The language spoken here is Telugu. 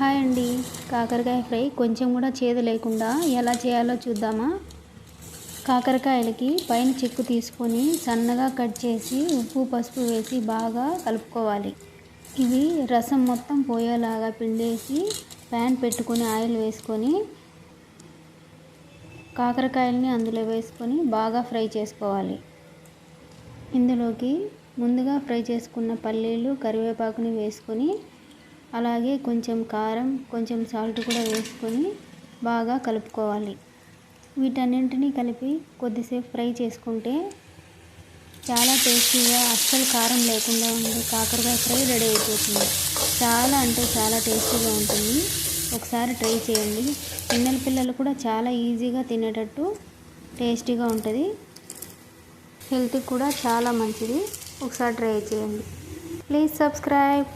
హాయ్ అండి. కాకరకాయ ఫ్రై కొంచెం కూడా చేదు లేకుండా ఎలా చేయాలో చూద్దామా? కాకరకాయలకి పైన చెక్కు తీసుకొని సన్నగా కట్ చేసి ఉప్పు పసుపు వేసి బాగా కలుపుకోవాలి. ఇవి రసం మొత్తం పోయేలాగా పిండేసి ప్యాన్ పెట్టుకొని ఆయిల్ వేసుకొని కాకరకాయలని అందులో వేసుకొని బాగా ఫ్రై చేసుకోవాలి. ఇందులోకి ముందుగా ఫ్రై చేసుకున్న పల్లీలు కరివేపాకుని వేసుకొని అలాగే కొంచెం కారం కొంచెం సాల్ట్ కూడా వేసుకొని బాగా కలుపుకోవాలి. వీటన్నింటినీ కలిపి కొద్దిసేపు ఫ్రై చేసుకుంటే చాలా టేస్టీగా అస్సలు కారం లేకుండా ఉండే కాకరకాయ ఫ్రై రెడీ అయిపోతుంది. చాలా అంటే చాలా టేస్టీగా ఉంటుంది. ఒకసారి ట్రై చేయండి. పిల్లలు కూడా చాలా ఈజీగా తినేటట్టు టేస్టీగా ఉంటుంది. హెల్త్కి కూడా చాలా మంచిది. ఒకసారి ట్రై చేయండి. Please subscribe.